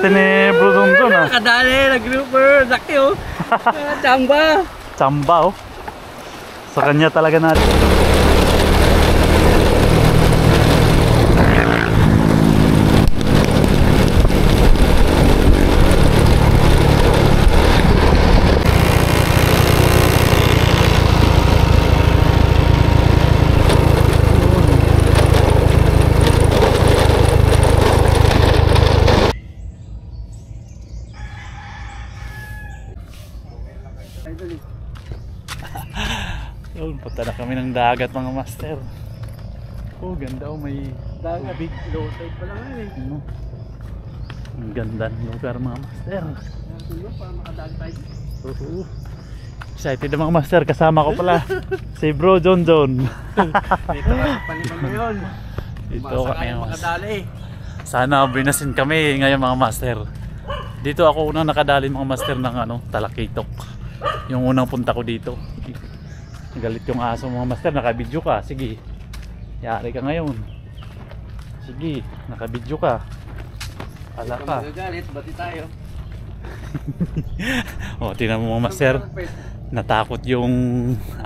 swerte ni Bro Donjon ah. Kadali, nag-grouper, laki oh. Chamba. Chamba oh. Sa kanya talaga natin. Yun, punta na kami ng dagat mga master. Oh, ganda oh, may Dagat, big low tide pa lang eh. ano. Ang ganda ng lugar mga master. Para makadaan tayo. Oo. Excited na mga master, kasama ko pala si Bro Donjon. Dito ka paniman ngayon. Dito Masakay kami ang makadali. Sana binasin kami ngayon mga master. Dito ako unang nakadali mga master ng ano, Talakitok. Yung unang punta ko dito. Galit yung aso mga master, nakabidyo ka. Sige, yari ka ngayon. Sige, nakabidyo ka. Ala ka. Magagalit, bati tayo. O, tingnan mo mga master, natakot yung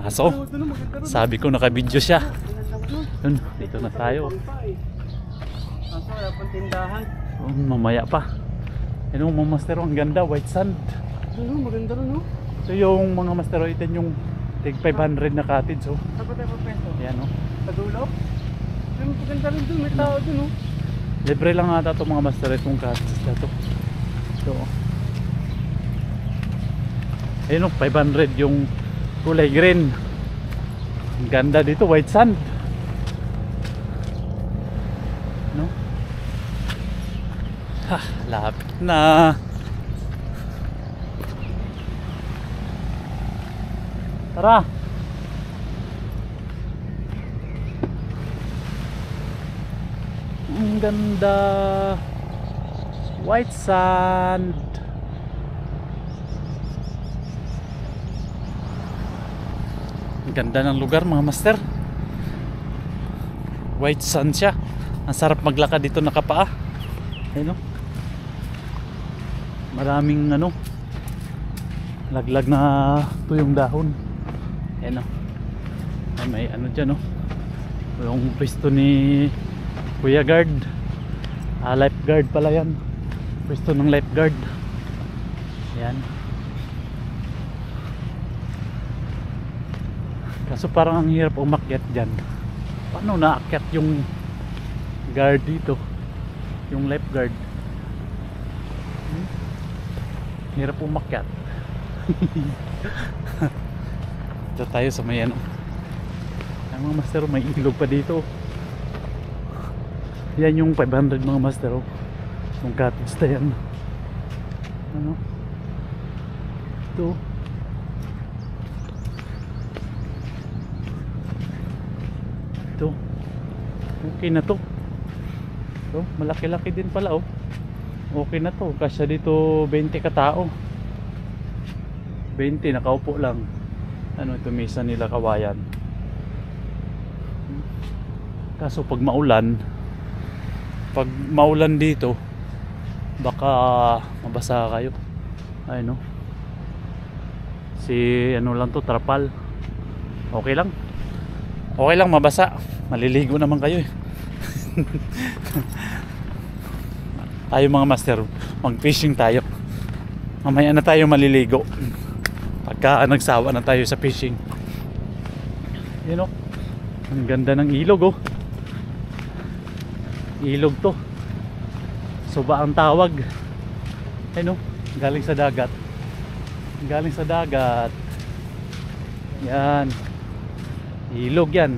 aso. Sabi ko nakabidyo siya. Yun, dito na tayo. Aso, wala pang tindahan. Mamaya pa. Yan mga master, ang ganda, white sand. Ano, maganda rin no? Ito yung mga master, ito yung tig 500 na cottage. So. Saan pa tayo pwesto? Yan o. Sa dulo? Yung maganda rin dun, may tao dun oh. Libre lang ata itong mga master, itong cottage na ito. Ito o. Ayun o, 500 yung kulay green. Ang ganda dito, white sand. No? Ha, lapit na. Tara. Ang ganda. White sand. Ang ganda ng lugar mga master. White sand siya. Ang sarap maglakad dito nakapaa. Ayun o. Maraming ano, laglag na tuyong dahon. Ayan o. May ano dyan o. Yung pwesto ni Kuya Guard. Lifeguard pala yan. Pwesto ng lifeguard. Ayan. Kaso parang ang hirap umakyat dyan. Paano naakyat yung guard dito? Yung lifeguard. Hirap umakyat. Ito tayo sa may ano. Ang mga master, may ilog pa dito. Yan yung 500 mga master. Yung cottage na yan. Ano? Ito. Ito. Okay na to. Ito, malaki-laki din pala oh. Okay na to. Kasya dito 20 katao. 20 nakaupo lang. Ano ito, mesa nila kawayan. Kaso pag maulan dito, baka mabasa kayo. Ay no. Si ano lang to, trapal. Okay lang. Okay lang mabasa. Maliligo naman kayo eh. Tayo mga master, mag-fishing tayo. Mamaya na tayo maliligo. Pagka nagsawa na tayo sa fishing. You know, ang ganda ng ilog oh. Ilog to. Suba ang tawag. Ayun oh, galing sa dagat. Galing sa dagat. Yan. Ilog yan.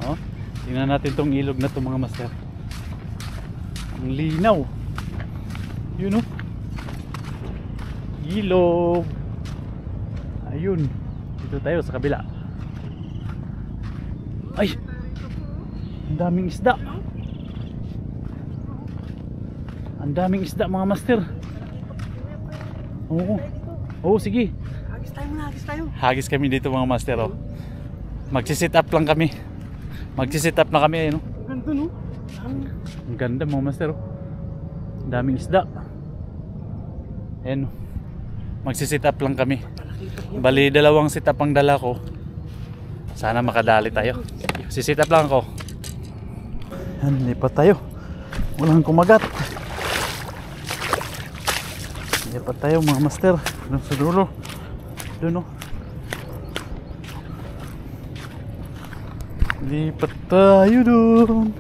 Oh, tingnan natin tong ilog na to mga master. Ang linaw. Yun oh. Ilog. Ayun. Dito tayo sa kabila. Ay! Ang daming isda. Ang daming isda mga master. Oo. Oo, sige. Hagis tayo muna, hagis tayo. Hagis kami dito mga master oh. Magsi-sit up lang kami. Magsi-sit up na kami ayun oh. Ganito no. Ang ganda mga master, oh. Ang daming isda. Ayan, oh. Magsisit up lang kami. Bali, dalawang sit up ang dala ko. Sana makadali tayo. Sisit up lang ako. Ayan, lipat tayo. Walang kumagat. Lipat tayo mga master. Doon sa dulo. Doon, oh. Lipat tayo doon.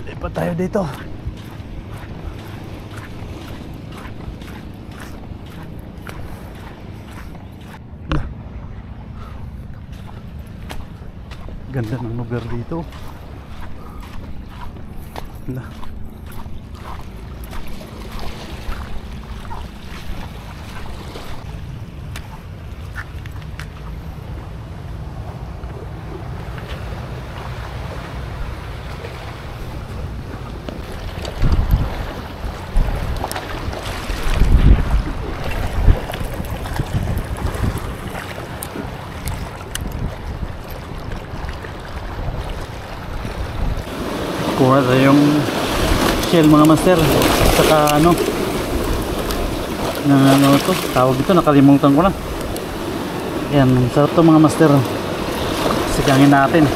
Lipat tayo dito. Ganda ng lugar dito. Kuha tayong shell mga master. Saka ano na ano to, tawag dito, nakalimutan ko na. Yan, sarap to mga master. Sigangin natin.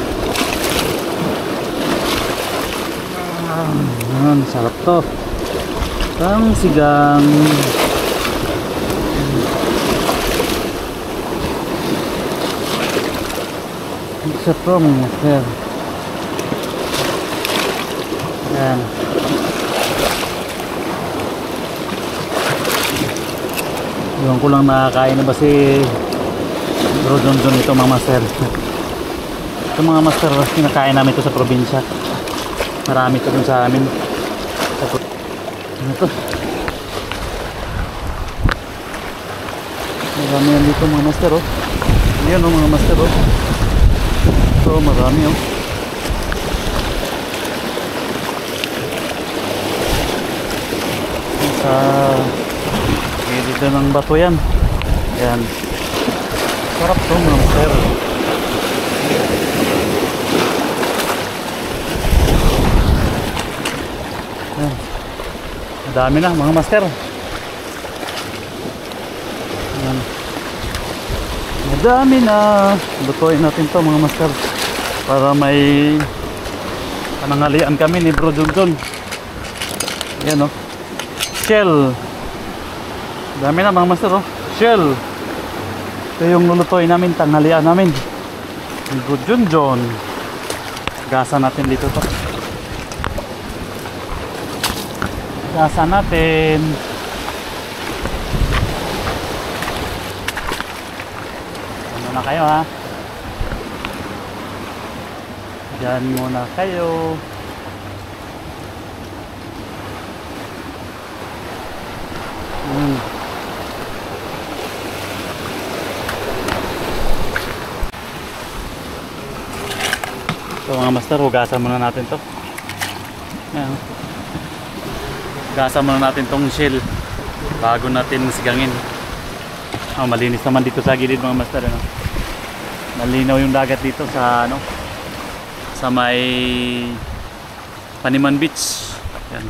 Yan, sarap to. Ang sigang. Sarap to mga master. Yan. Iwan ko lang nakakain na ba si Bro John John ito mga master. Ito mga master, kinakain namin ito sa probinsya. Marami ito dun sa amin. Ano ito? Marami yan dito mga master, oh. Yan, oh mga master, oh. Ito marami, oh. Sa gilid ng bato yan. Yan. Sarap to mga master. Yan. Madami na mga master. Yan. Madami na. Lutuin natin to mga master para may pananghalian kami ni Bro Junjun. Yan, oh. Shell. Dami na mga master, oh. Shell. Ito yung lulutuin namin, tanghalian namin. Good Junjun. Gasa natin dito to. Gasa natin. Ano na kayo ha? Diyan muna kayo. So mga master, hugasan muna natin to. Ayan. Hugasan muna natin tong shell bago natin sigangin. Malinis naman dito sa gilid mga master, ano? Malinaw yung dagat dito sa ano, sa may Paniman Beach. Ayan.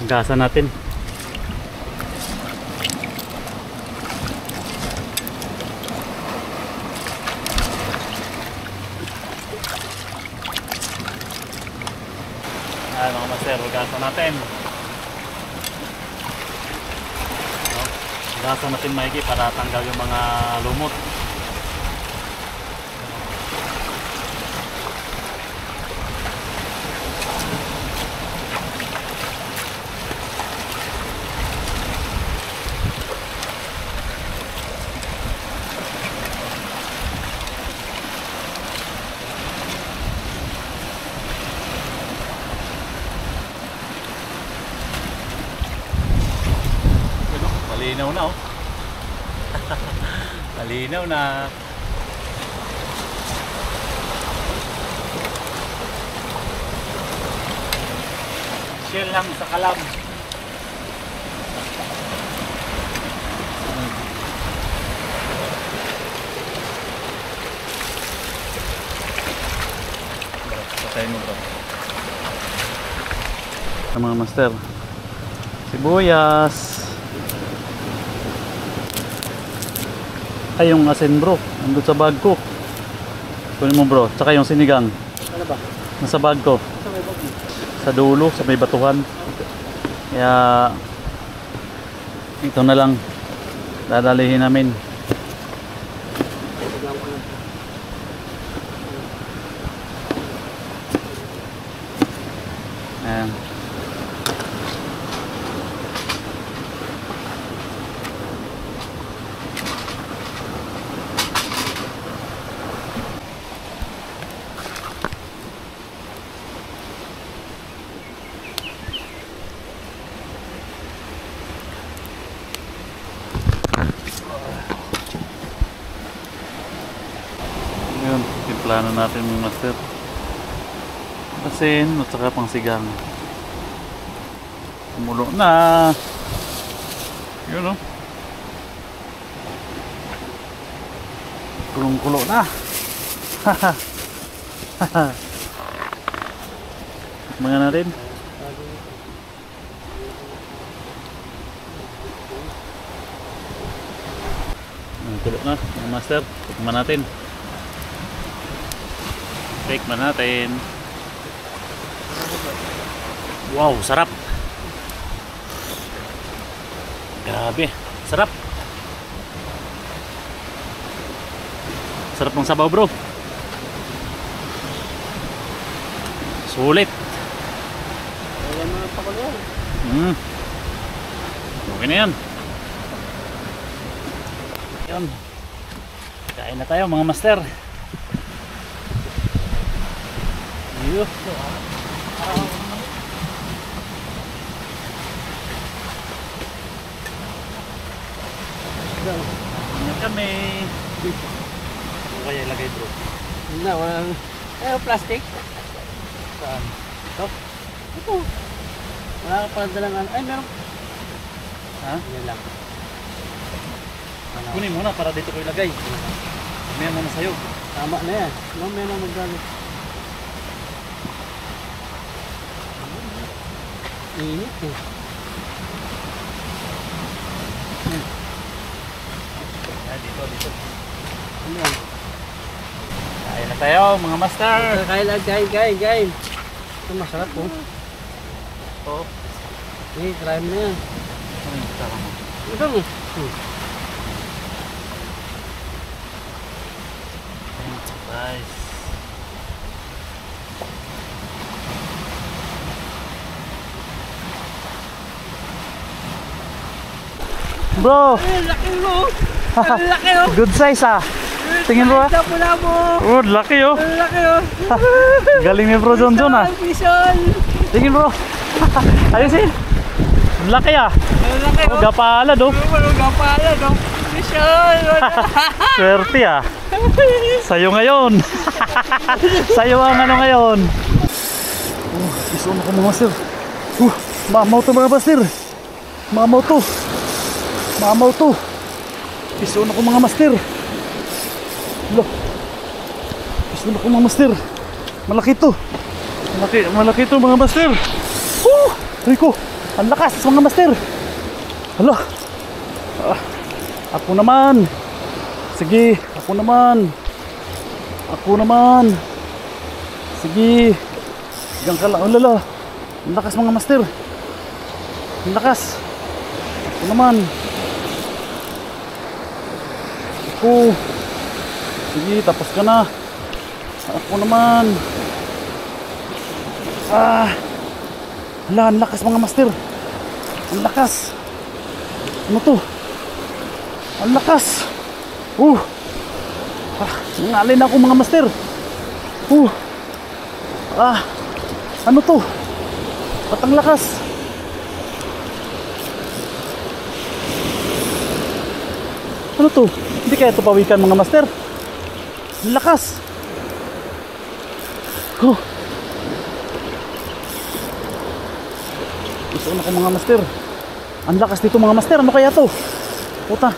Hugasan natin. Ayan mga master, hugasan natin. Hugasan natin maigi para tanggal yung mga lumot. Malinaw na, oh. Malinaw na. Shell lang sa kalam. Tayo mo bro. Ito mga master. Sibuyas. Ay yung asin bro. Nandun sa bag ko. Kunin mo bro. Tsaka yung sinigang. Ano ba? Nasa bag ko. Sa may bag mo? Sa dulo. Sa may batuhan. Kaya ito na lang. Dadalihin namin. Bigyan ko lang. Ayan. Ayan, timplano natin mga master. Asin at saka pang sigang. Kumulo na. Yun o. Kulong-kulo na. Mga natin. Kulo na mga master. Tikman natin. Tikman natin. Wow, sarap. Grabe, sarap. Sarap ng sabaw bro. Sulit. Ayan mga pakulo yan. Okay na yan. Yan. Kain na tayo mga master. Yuh. Ingat kami. Ano kaya ilagay bro? Yun na, walang... plastic. Saan? Ito. Ito. Wala ka pala dalang... Ay, meron. Ha? Yan lang. Ano? Kunin mo na para dito ko ilagay. May muna sa'yo. Tama na yan. Mamaya na magdalo. Init eh. Dito. Ano yan? Kain na tayo mga master. Kain. Ito masarap po. Oo. Try mo na yan. Ano yung tara mo? Ito mo. Surprise. Bro, Laki mo! Laki oh! good size ah. Tingin bro ah. Pula mo! Oh, laki oh. Laki oh! Galing ni bro John ah. Vision! Tingin bro. Ayusin. Laki ah. Laki Oh, gapalad oh. Gapala no? Vision! Swerte ah. Sa'yo ngayon. Sa'yo ang ano ngayon. Iso na ko mga master. Mamaw to mga master. Mamaw to. Iso na ko mga master. Look. Iso na ko mga master. Malaki to. Malaki to mga master. Rico. Ang lakas mga master. Hala. Ako naman. Sige, ako naman. Sige. Hanggang ka lang. Oh, lala. Ang lakas mga master. Ang lakas. Ako naman. Ako. Sige, tapos ka na. Ako naman. Hala, ang lakas mga master. Ang lakas. Ano to? Ang lakas. Nangalay na ako mga master. Ano to? Ba't ang lakas? Ano to? Hindi kaya ito pawikan mga master? Ang lakas. Gusto na ko mga master. Ang lakas dito mga master. Ano kaya to? Puta.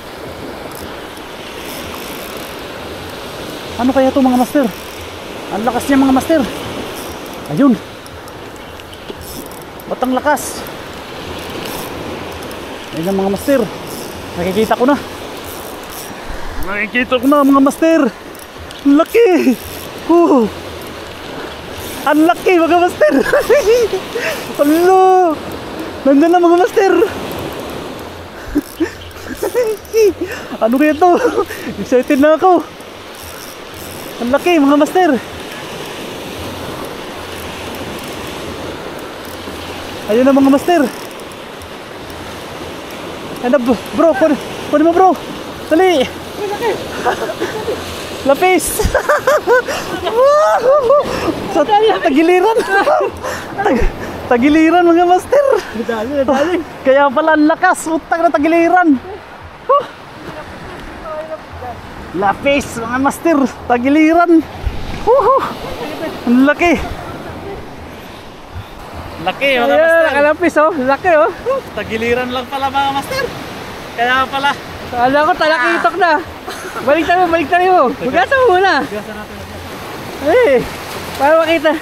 Ano kaya to mga master? Ang lakas niya mga master. Ayun. Ba't ang lakas? Ayun ang mga master. Nakikita ko na. Nakikita ko na mga master. Ang laki. Ang laki mga master. Hello. Nandun na mga master. Ano kaya ito? Excited na ako. Ang laki mga master. Ayun na mga master. Ano bro? Kunin mo bro. Dali. Lapis. Sa tagiliran. Tagiliran mga master. Dali. Kaya pala ang lakas. Utang na tagiliran. Lapis mga master. Tagiliran. Ang laki. Laki mga Ayan, master. nakalapis oh. Laki oh. Tagiliran lang pala mga master. Kaya pala. Kala ko talakitok na. Balik tayo mo. Magasa mo muna. Gasa natin. Eh, para makita.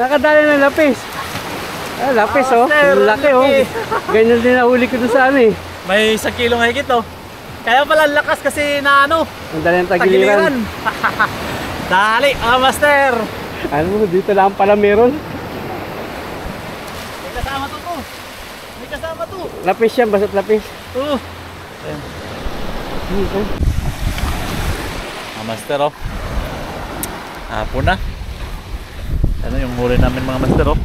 Nakadali ng lapis. Ah, lapis oh. Master, Ang laki oh. laki. Ganyan din nahuli ko doon sa ano eh. May 1 kilo higit oh. Kaya pala ang lakas kasi na ano. Ang dali ng tagiliran. Dali master. Ano mo, dito lang pala meron. May kasama to po. May kasama to. Lapis yan, basta't lapis. Ayan. Master oh. Hapon na. Ano yung huli namin mga master oh.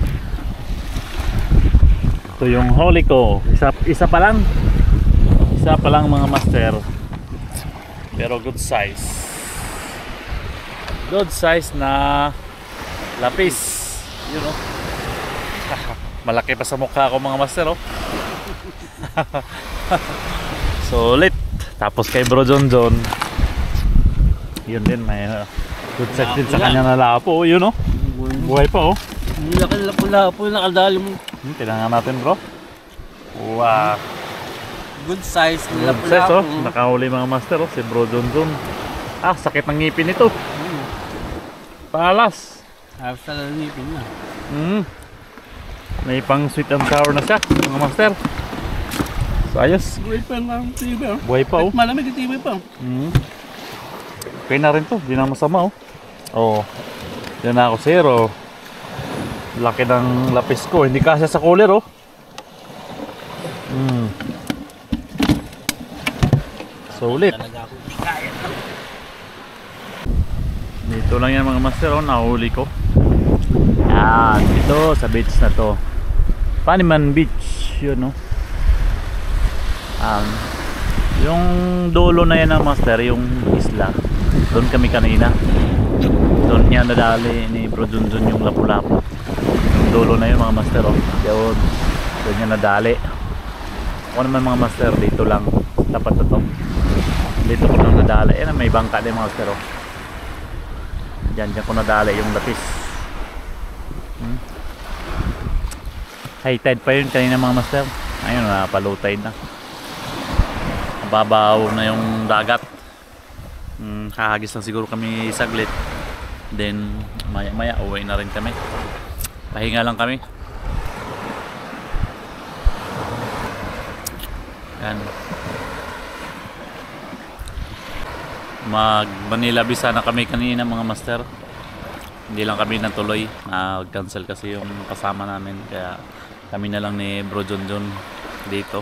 Ito yung huli ko. Isa pa lang. Isa pa lang mga master. Pero good size. Good size na lapis. Yun oh. Malaki pa sa mukha ko mga master oh. Solid. Tapos kay Bro John John. Yun din may good size din sa kanya na lapo. Yun oh. Buhay pa oh. Lapo nakadali mo. Tingnan natin bro. Wow. Good size. Good size oh. Nakahuli mga master oh. Si Bro John John. Ah, sakit ng ngipin ito. Palas. Halos talaga nipin na. May pang sweet and sour na siya mga master. So ayos. Buhay pa ang tibay oh. Buhay pa oh. Malamig yung tibay pa. Okay na rin to. Di na masama oh. Oh. Yan na ako zero. Laki ng lapis ko. Hindi kasya sa cooler oh. Solid. Dito lang yan mga master oh. Nahuli ko. Yan. Dito sa beach na to. Paniman Beach. Yun oh. Yung dulo na yan ng master. Yung isla. Doon kami kanina. Doon niya nadali ni Bro Junjun yung lapu-lapu. Yung dulo na yun mga master oh. Doon niya nadali. Ako naman mga master dito lang. Tapat na to. Dito ko lang nadali. Ayan may bangka din mga master oh. Diyan ko nadali yung lapis. High tide pa yun kanina mga master. Ayun na low tide na. Babaw na yung dagat. Hahagis lang siguro kami saglit. Then maya uwi na rin kami. Pahinga lang kami. Yan. Mag Manila Bisa na kami kanina mga master. Hindi lang kami natuloy. Nag-cancel kasi yung kasama namin. Kaya kami na lang ni Bro John John dito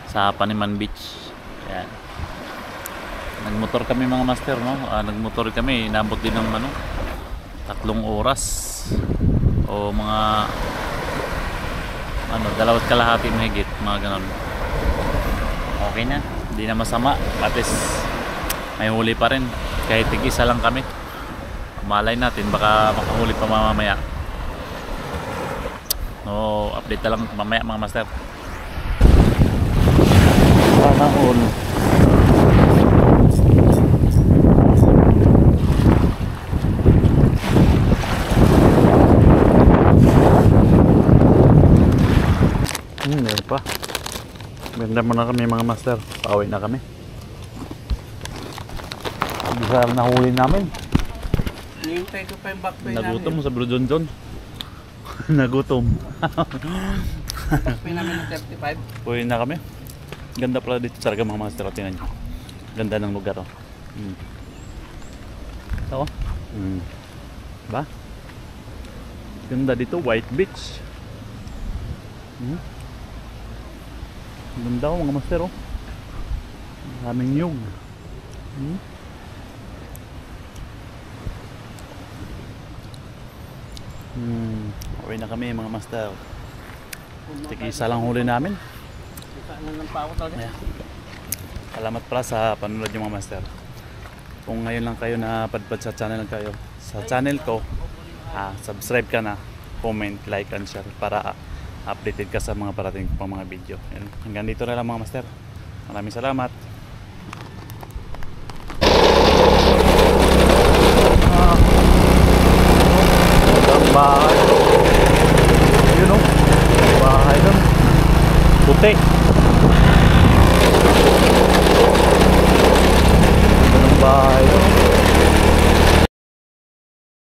sa Paniman Beach. Yan. Nagmotor kami mga master no. Nagmotor kami, inabot din ng 3 oras o mga 2 kalahati mahigit, mga ganon. Okay na, hindi na masama. Patis may huli pa rin kahit tig-isa lang kami. Malay natin baka makahuli pa mamaya. No, update na lang mamaya mga master. Sana all. Meron pa. Ganda mo na kami mga master. Pauwi na kami. Bisa nahuli namin. Hintay ko pa yung backpack namin. Nagutom sa Bro John John. Nagutom. Pay namin ng 35. Uwi na kami. Ganda pala dito talaga mga master. Tingnan nyo. Ganda ng lugar oh. Ito oh. Ba? Ganda dito, White Beach. Ganda oh mga master oh. Maraming nyug. Uwi na kami mga master. Tig-isa lang huli namin. Saan pa ako talaga? Ayan. Salamat pala sa panonood yung mga master. Kung ngayon lang kayo napadpad sa channel kayo, sa channel ko, subscribe ka na, comment, like, and share para updated ka sa mga parating pang mga video. Ayan. Hanggang dito na lang mga master. Maraming salamat. Ang bahay. Yun o. Bahay nun. Puti. Ang bahay.